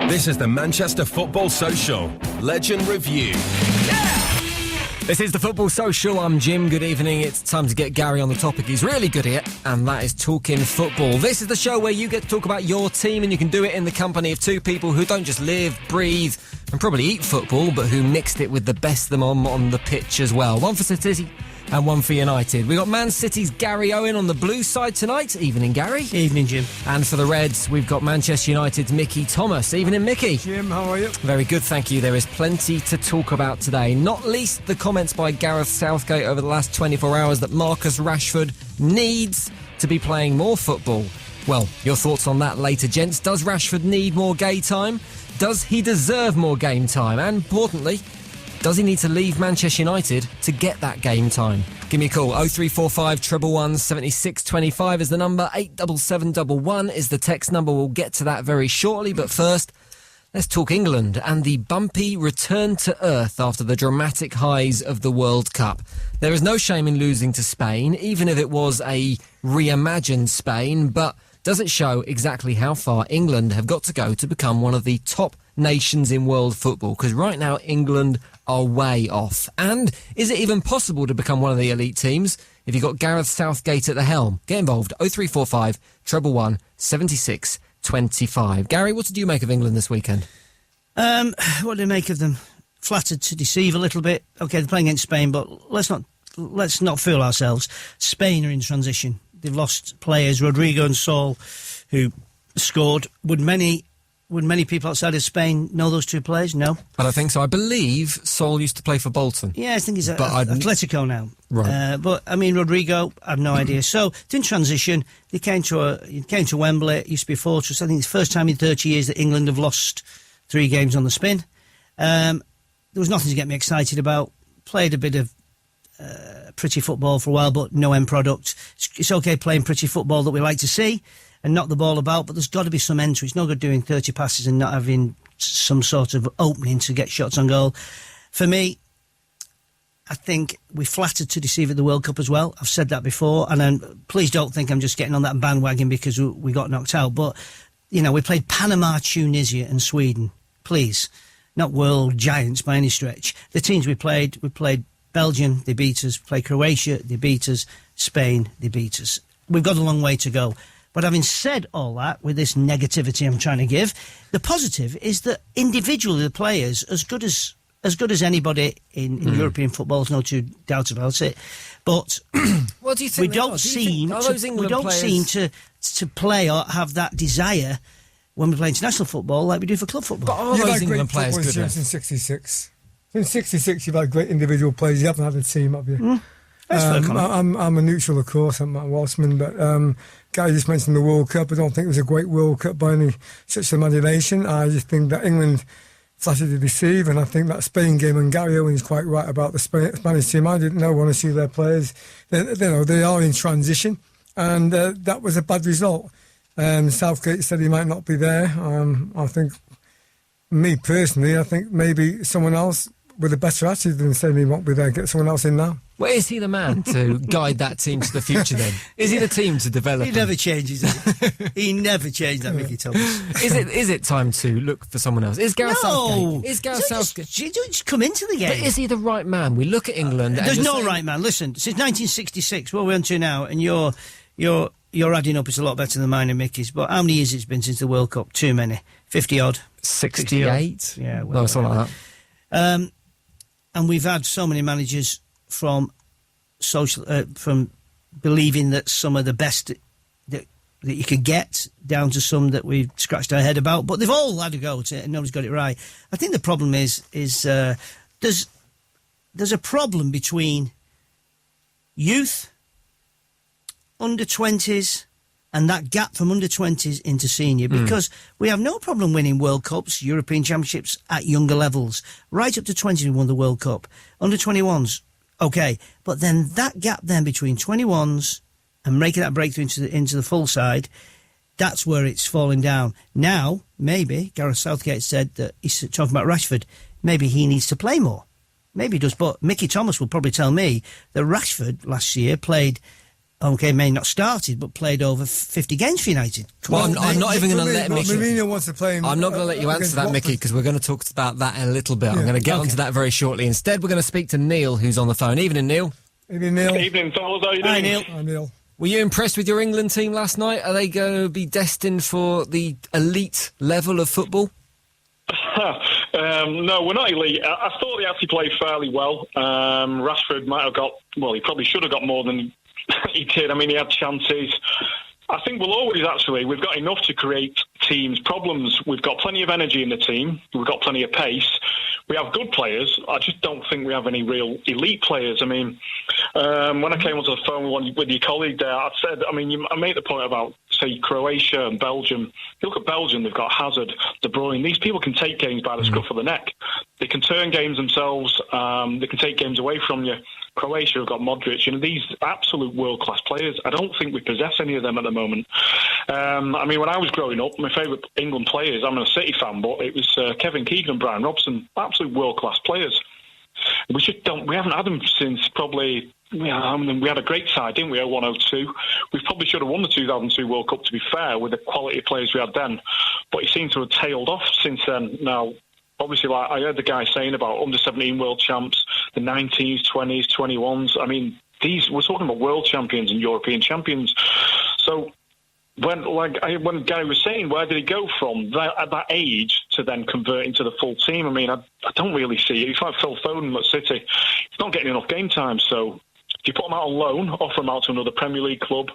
This is the Manchester Football Social Legend Review. This is the Football Social. I'm Jim. Good evening. It's time to get Gary on the topic he's really good at, and that is talking football. This is the show where you get to talk about your team, and you can do it in the company of two people who don't just live, breathe, and probably eat football, but who mixed it with the best of them on the pitch as well. One for City and one for United. We got Man City's Gary Owen on the blue side tonight. Evening, Gary. Evening, Jim. And for the Reds, we've got Manchester United's Mickey Thomas. Evening, Mickey. Jim, how are you? Very good, thank you. There is plenty to talk about today, not least the comments by Gareth Southgate over the last 24 hours that Marcus Rashford needs to be playing more football. Well, your thoughts on that later, gents. Does Rashford need more game time? Does he deserve more game time? And importantly, does he need to leave Manchester United to get that game time? Give me a call. 0345 111 7625 is the number. 87711 is the text number. We'll get to that very shortly. But first, let's talk England and the bumpy return to earth after the dramatic highs of the World Cup. There is no shame in losing to Spain, even if it was a reimagined Spain. But does it show exactly how far England have got to go to become one of the top nations in world football? Because right now, England are way off. And is it even possible to become one of the elite teams if you've got Gareth Southgate at the helm? Get involved. 0345 111 7625. Gary, what did you make of England this weekend? What do you make of them? Flattered to deceive a little bit. OK, they're playing against Spain, but let's not fool ourselves. Spain are in transition. They've lost players, Rodrigo and Saul, who scored. Would many people outside of Spain know those two players? No. I don't think so. I believe Saul used to play for Bolton. Yeah, I think he's at Atletico now. Right. But, I mean, Rodrigo, I have no idea. So, in transition, they came to Wembley. It used to be a fortress. I think it's the first time in 30 years that England have lost 3 games on the spin. There was nothing to get me excited about. Played a bit of pretty football for a while, but no end product. It's okay playing pretty football that we like to see and knock the ball about, but there's got to be some entry. It's no good doing 30 passes and not having some sort of opening to get shots on goal. For me, I think we flattered to deceive at the World Cup as well. I've said that before, and then please don't think I'm just getting on that bandwagon because we got knocked out. But, you know, we played Panama, Tunisia and Sweden. Please, not world giants by any stretch. The teams we played Belgium, they beat us. We played Croatia, they beat us. Spain, they beat us. We've got a long way to go. But having said all that, with this negativity I'm trying to give, the positive is that individually the players as good as anybody in European football, there's no two doubts about it. But what do you think we don't seem to play or have that desire when we play international football like we do for club football. But are those England players good? In 66. In 66, you've had great individual players. You haven't had a team, have you? I'm a neutral, of course. I'm Matt Walsman, but Gary just mentioned the World Cup. I don't think it was a great World Cup by any such imagination. I just think that England flattered to deceive, and I think that Spain game, and Gary Owen is quite right about the Spanish team. I didn't want to see their players. They are in transition, and that was a bad result. Southgate said he might not be there. I think, me personally, I think maybe someone else with a better attitude than saying he won't be there, get someone else in now. Well, is he the man to guide that team to the future then? Is he the team to develop? He never changes it. He never changed that, Mickey Thomas. Is it time to look for someone else? Is Gareth Southgate? Is Gareth Southgate? Just come into the game. But is he the right man? We look at England. There's no right man. Listen, since 1966, what we're on to now, and you're adding up, it's a lot better than mine and Mickey's. But how many years it's been since the World Cup? Too many. 50 odd. 68. Yeah, well, something like that. And we've had so many managers from believing that some of the best that you could get, down to some that we've scratched our head about, but they've all had a go at it and nobody's got it right. I think the problem is there's a problem between youth, under-20s, and that gap from under-20s into senior, because we have no problem winning World Cups, European Championships at younger levels. Right up to 20, we won the World Cup. Under-21s, OK. But then that gap then between 21s and making that breakthrough into the full side, that's where it's falling down. Now, maybe, Gareth Southgate said that he's talking about Rashford, maybe he needs to play more. Maybe he does, but Mickey Thomas will probably tell me that Rashford last year played okay, may not started, but played over 50 games for United. Well, I'm not even going to let Mickey. Mourinho wants to play him. I'm not going to let you answer that, Mickey, because we're going to talk about that in a little bit. I'm going to get onto that very shortly. Instead, we're going to speak to Neil, who's on the phone. Evening, Neil. Evening, Neil. Evening, fellas. How you doing? Hi, Neil. Hi, Neil. Were you impressed with your England team last night? Are they going to be destined for the elite level of football? No, we're not elite. I thought they actually played fairly well. Rashford might have got, well, he probably should have got more than he did. I mean, he had chances. I think we've got enough to create teams problems. We've got plenty of energy in the team. We've got plenty of pace. We have good players. I just don't think we have any real elite players. I mean, when I came onto the phone with your colleague there, I said, I made the point about, say, Croatia and Belgium. You look at Belgium, they've got Hazard, De Bruyne. These people can take games by the scruff of the neck. They can turn games themselves. They can take games away from you. Croatia have got Modric. These absolute world-class players. I don't think we possess any of them at the moment. When I was growing up, my favourite England players, I'm a City fan, but it was Kevin Keegan and Brian Robson, absolute world-class players. We haven't had them since probably, we had a great side, didn't we, 01-02. We probably should have won the 2002 World Cup, to be fair, with the quality of players we had then. But it seems to have tailed off since then. Now, obviously, like I heard the guy saying about under-17 world champs, the 19s, 20s, 21s. I mean, we're talking about world champions and European champions. So when Gary was saying, where did he go from at that age to then converting to the full team? I mean, I don't really see it. It's like Phil Foden at City. He's not getting enough game time, so if you put him out on loan, offer him out to another Premier League club,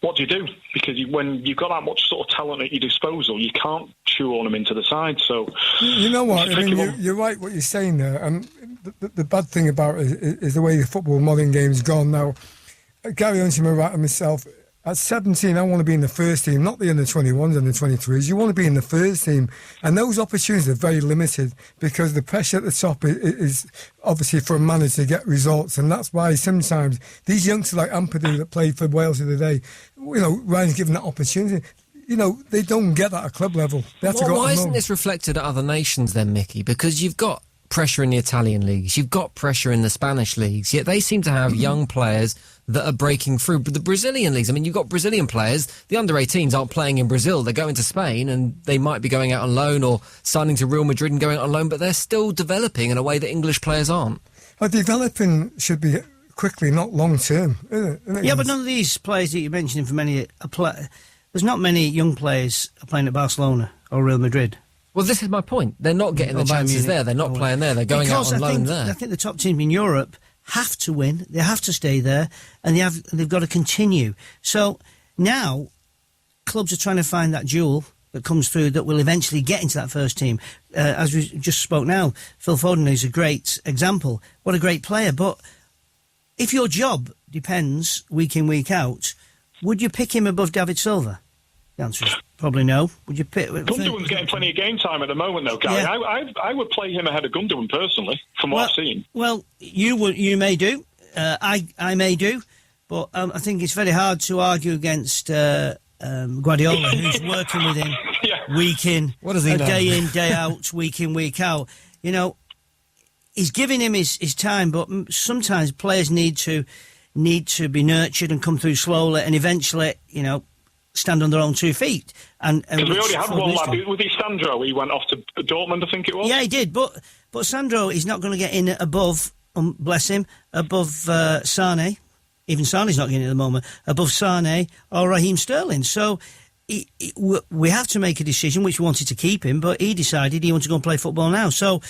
what do you do? Because when you've got that much sort of talent at your disposal, you can't shoehorn them into the side. So you know what? I mean, you're right what you're saying there. The bad thing about it is the way the football modern game's gone now. Gary Huntsman, right, and myself, at 17, I want to be in the first team, not the under-21s and the 23s. You want to be in the first team. And those opportunities are very limited because the pressure at the top is obviously for a manager to get results. And that's why sometimes these youngsters like Ampadu that played for Wales the other day, Ryan's given that opportunity. They don't get that at club level. They have to go. Why isn't this reflected at other nations then, Mickey? Because you've got pressure in the Italian leagues, you've got pressure in the Spanish leagues, yet they seem to have young players that are breaking through. But the Brazilian leagues, I mean, you've got Brazilian players, the under-18s aren't playing in Brazil, they're going to Spain and they might be going out on loan or signing to Real Madrid and going out on loan, but they're still developing in a way that English players aren't. Developing should be quickly, not long-term, isn't it? Yeah, but none of these players that you're mentioning for many there's not many young players playing at Barcelona or Real Madrid. Well, this is my point. They're not getting the chances there. They're not playing there. They're going out on loan there. I think the top teams in Europe have to win. They have to stay there, and they've got to continue. So now clubs are trying to find that jewel that comes through that will eventually get into that first team. As we just spoke now, Phil Foden is a great example. What a great player. But if your job depends week in, week out, would you pick him above David Silva? The answer is probably no. Would you pick? Gundogan's getting plenty of game time at the moment, though, Gary. Yeah. I would play him ahead of Gundogan personally, from what I've seen. Well, you may do. I may do, but I think it's very hard to argue against Guardiola, who's working with him week in, what does he know? Day in, day out, week in, week out. He's giving him his time, but sometimes players need to be nurtured and come through slowly, and eventually, stand on their own 2 feet. And we already had one lad. Was he Sandro? He went off to Dortmund, I think it was. Yeah, he did. But Sandro is not going to get in above, bless him, above Sane. Even Sane's not getting in at the moment. Above Sane or Raheem Sterling. So we have to make a decision, which we wanted to keep him, but he decided he wanted to go and play football now. So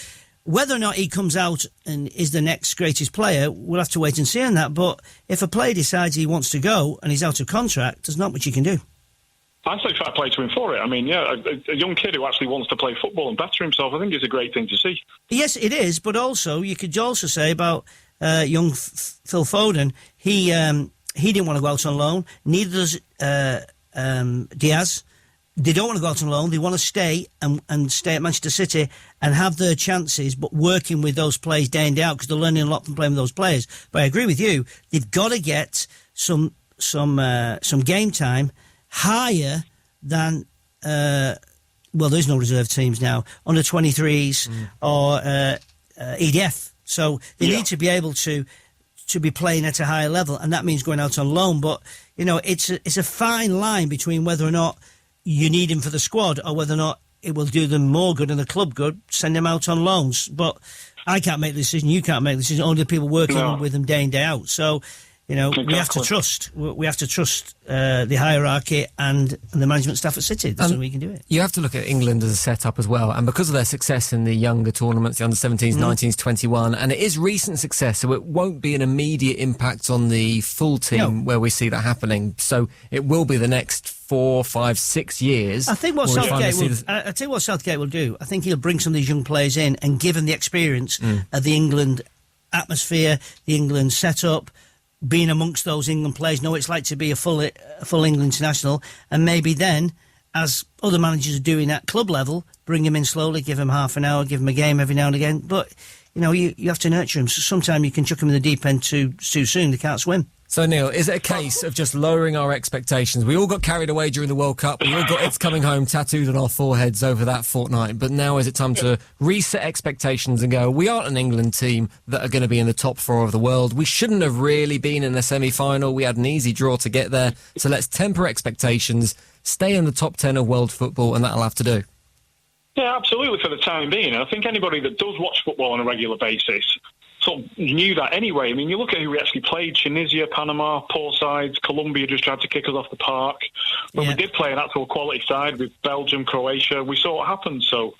whether or not he comes out and is the next greatest player, we'll have to wait and see on that. But if a player decides he wants to go and he's out of contract, there's not much you can do. I'd say fair play to him for it. I mean, a young kid who actually wants to play football and better himself, I think it's a great thing to see. Yes, it is, but also, you could also say about young Phil Foden, he didn't want to go out on loan, neither does Diaz. They don't want to go out on loan, they want to stay and stay at Manchester City and have their chances, but working with those players day in, day out, because they're learning a lot from playing with those players. But I agree with you, they've got to get some game time higher than there's no reserve teams now, under 23s or EDF. So they need to be able to to be playing at a higher level, and that means going out on loan. But, it's a fine line between whether or not you need him for the squad or whether or not it will do them more good and the club good, send him out on loans. But I can't make the decision, you can't make the decision, only the people working with them day in, day out. So, exactly. we have to trust the hierarchy and the management staff at City. That's when we can do it. You have to look at England as a setup as well, and because of their success in the younger tournaments, the under-17s, 19s, 21, and it is recent success, so it won't be an immediate impact on the full team where we see that happening. So it will be the next 4, 5, 6 years. I think what Southgate will do, I think he'll bring some of these young players in and give them the experience of the England atmosphere, the England setup, being amongst those England players, know what it's like to be a full England international, and maybe then, as other managers are doing at club level, bring him in slowly, give him half an hour, give him a game every now and again. But, you have to nurture him. So sometimes you can chuck him in the deep end too soon. They can't swim. So, Neil, is it a case of just lowering our expectations? We all got carried away during the World Cup. We all got It's Coming Home tattooed on our foreheads over that fortnight. But now is it time to reset expectations and go, we aren't an England team that are going to be in the top 4 of the world. We shouldn't have really been in the semi-final. We had an easy draw to get there. So let's temper expectations, stay in the top 10 of world football, and that'll have to do. Yeah, absolutely, for the time being. I think anybody that does watch football on a regular basis sort of knew that anyway. I mean, you look at who we actually played: Tunisia, Panama, poor sides. Colombia just tried to kick us off the park. But we did play an actual quality side with Belgium, Croatia. We saw what happened. So,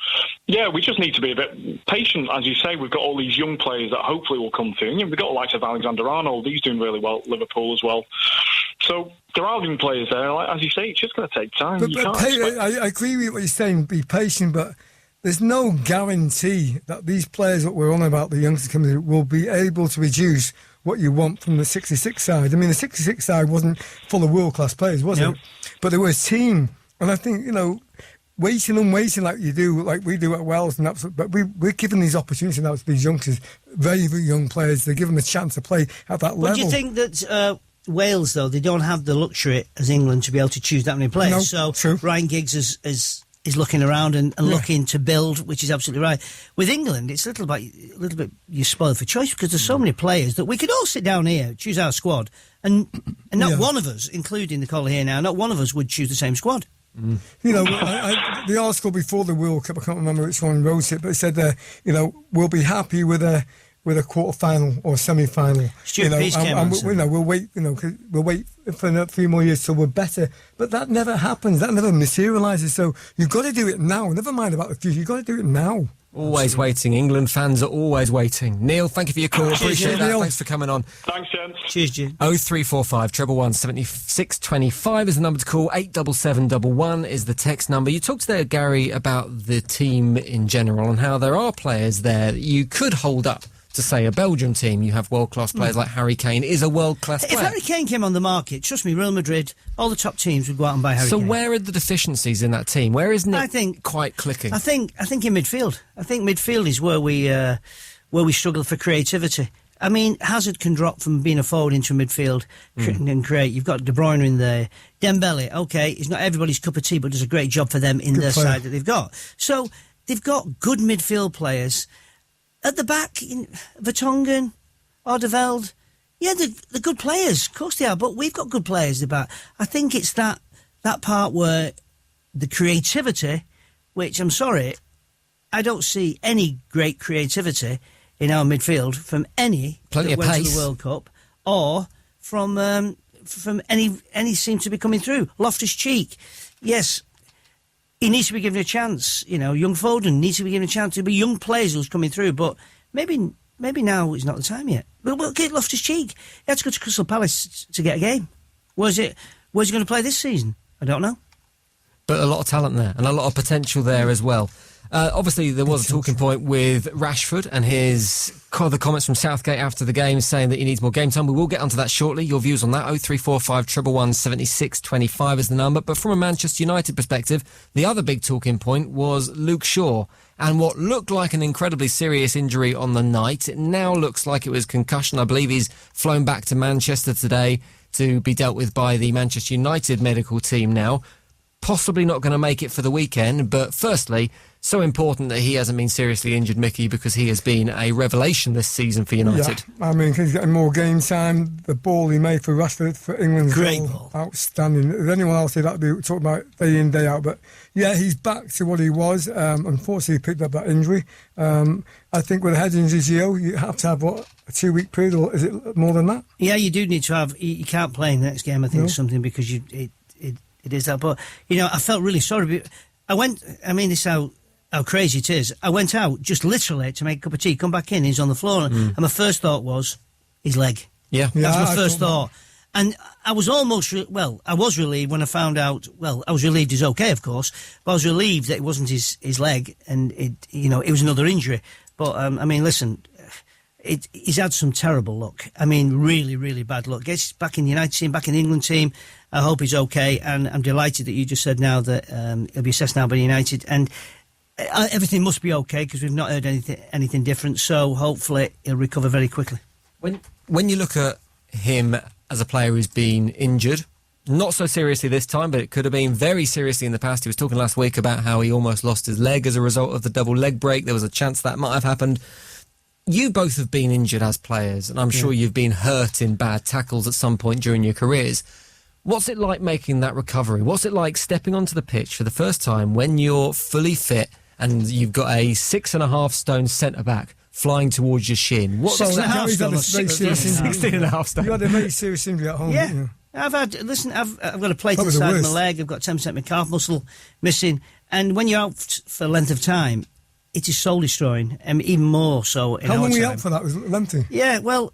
yeah, we just need to be a bit patient. As you say, we've got all these young players that hopefully will come through. We've got the likes of Alexander-Arnold. He's doing really well at Liverpool as well. So there are young players there. As you say, it's just going to take time. I agree with what you're saying, be patient, but there's no guarantee that these players that we're on about, the youngsters coming in, will be able to produce what you want from the 66 side. I mean, the 66 side wasn't full of world-class players, was it? But they were a team. And I think, waiting like you do, like we do at Wales, and but we're giving these opportunities now to these youngsters, very, very young players. They're given a chance to play at that level. Do you think that Wales, though, they don't have the luxury as England to be able to choose that many players? No, so true. Ryan Giggs is looking around and looking to build, which is absolutely right. With England, it's a little bit you're spoiled for choice because there's so many players that we could all sit down here, choose our squad, and not one of us, including the caller here now, not one of us would choose the same squad. The article before the World Cup, I can't remember which one wrote it, but it said we'll be happy with a quarter-final or semi-final. We'll wait. We'll wait for a few more years till we're better. But that never happens. That never materialises. So you've got to do it now. Never mind about the future. You've got to do it now. Always waiting. England fans are always waiting. Neil, thank you for your call. Appreciate that. Neil. Thanks for coming on. Thanks, gents. Cheers, Jim. 0345 111 7625 is the number to call. 87711 is the text number. You talked there, Gary, about the team in general and how there are players there that you could hold up to, say, a Belgian team. You have world-class players like Harry Kane is a world-class player. If Harry Kane came on the market, trust me, Real Madrid, all the top teams would go out and buy Harry Kane. So where are the deficiencies in that team? Where isn't it quite clicking? I think in midfield. I think midfield is where we struggle for creativity. I mean, Hazard can drop from being a forward into midfield and create. You've got De Bruyne in there. Dembele, okay, he's not everybody's cup of tea, but does a great job for them in their side that they've got. So they've got good midfield players. At the back, Vertonghen, Alderweireld, they're good players. Of course they are, but we've got good players at the back. I think it's that part where the creativity, which I'm sorry, I don't see any great creativity in our midfield from any Plenty that of went pace. to the World Cup or from any seem to be coming through. Loftus-Cheek, yes, he needs to be given a chance. Young Foden needs to be given a chance. There'll be young players who's coming through, but maybe now is not the time yet. But we'll get Loftus-Cheek. He had to go to Crystal Palace to get a game. Where's he going to play this season? I don't know. But a lot of talent there and a lot of potential there as well. Obviously, there was a talking point with Rashford and the comments from Southgate after the game saying that he needs more game time. We will get onto that shortly. Your views on that, 0345 111 7625 is the number. But from a Manchester United perspective, the other big talking point was Luke Shaw and what looked like an incredibly serious injury on the night. It now looks like it was concussion. I believe he's flown back to Manchester today to be dealt with by the Manchester United medical team now. Possibly not going to make it for the weekend, but firstly, So important that he hasn't been seriously injured, Mickey, because he has been a revelation this season for United. Yeah, I mean, he's getting more game time. The ball he made for Rashford for England's Great goal, ball. outstanding. If anyone else did that, be talking about day in, day out. But yeah, he's back to what he was. Unfortunately, he picked up that injury. I think with a head injury, Gio, you have to have, a 2-week period, or is it more than that? Yeah, you do need to have. You can't play in the next game, I think, something, because it is that. But, I felt really sorry. This is how crazy it is. I went out just literally to make a cup of tea, come back in, he's on the floor, and my first thought was his leg. Yeah. That's my first thought. And I was almost, I was relieved when I found out, I was relieved he's okay, of course, but I was relieved that it wasn't his leg, and it was another injury. But, listen, he's had some terrible luck. Really, really bad luck. Gets back in the United team, back in the England team. I hope he's okay, and I'm delighted that you just said now that he'll be assessed now by United, and everything must be okay, because we've not heard anything different, so hopefully he'll recover very quickly. When you look at him as a player who's been injured, not so seriously this time, but it could have been very seriously in the past. He was talking last week about how he almost lost his leg as a result of the double leg break. There was a chance that might have happened. You both have been injured as players, and I'm sure you've been hurt in bad tackles at some point during your careers. What's it like making that recovery? What's it like stepping onto the pitch for the first time when you're fully fit and you've got a 6.5 stone centre-back flying towards your shin? What's that? 16.5 stone. You had a very serious injury at home, didn't you? I've got a plate inside my leg, I've got 10% of my calf muscle missing, and when you're out for a length of time, it is soul destroying, and even more so in our time. How long were you out for that? Was it lengthy? Yeah, well,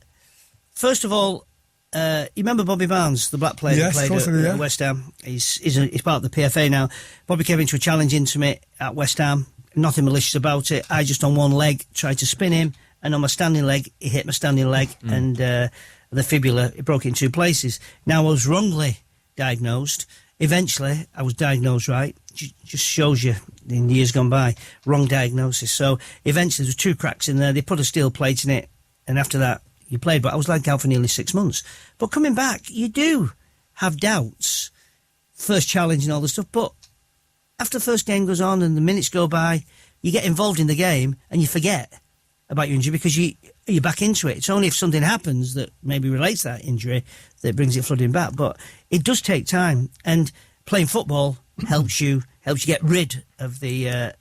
first of all, you remember Bobby Barnes, the black player that played at West Ham? He's part of the PFA now. Bobby came into a challenge into me at West Ham. Nothing malicious about it. I just on one leg tried to spin him, and on my standing leg, he hit my standing leg, and the fibula, it broke in two places. Now, I was wrongly diagnosed. Eventually, I was diagnosed right. Just shows you, in years gone by, wrong diagnosis. So, eventually, there were 2 cracks in there. They put a steel plate in it, and after that, you played. But I was like out for nearly 6 months. But coming back, you do have doubts. First challenge and all this stuff. But after the first game goes on and the minutes go by, you get involved in the game and you forget about your injury because you're back into it. It's only if something happens that maybe relates to that injury that brings it flooding back. But it does take time, and playing football helps you get rid of the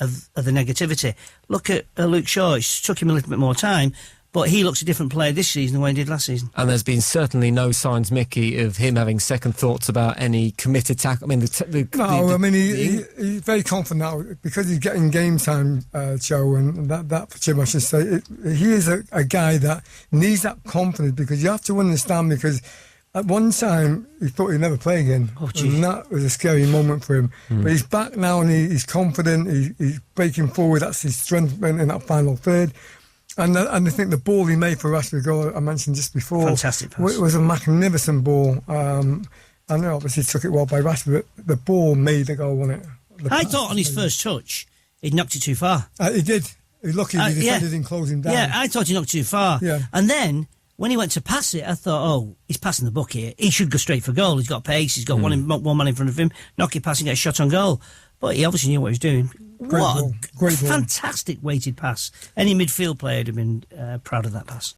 negativity. Look at Luke Shaw. It took him a little bit more time, but he looks a different player this season than what he did last season. And there's been certainly no signs, Mickey, of him having second thoughts about any committed tackle. He's very confident now because he's getting game time, Joe, and that Jim, I should say. He is a guy that needs that confidence, because you have to understand, because at one time he thought he'd never play again. And that was a scary moment for him. But he's back now, and he's confident, he's breaking forward. That's his strength in that final third. And I think the ball he made for Rashford goal, I mentioned just before, fantastic pass. It was a magnificent ball. I know obviously took it well by Rashford, but the ball made the goal, wasn't it? I thought on his first touch he'd knocked it too far. He did. He was lucky the defender didn't close him down. Yeah, I thought he knocked it too far. Yeah. And then when he went to pass it, I thought, he's passing the buck here. He should go straight for goal. He's got pace. He's got one man in front of him. Knock it past and get a shot on goal. But he obviously knew what he was doing. Great ball. Fantastic weighted pass. Any midfield player would have been proud of that pass.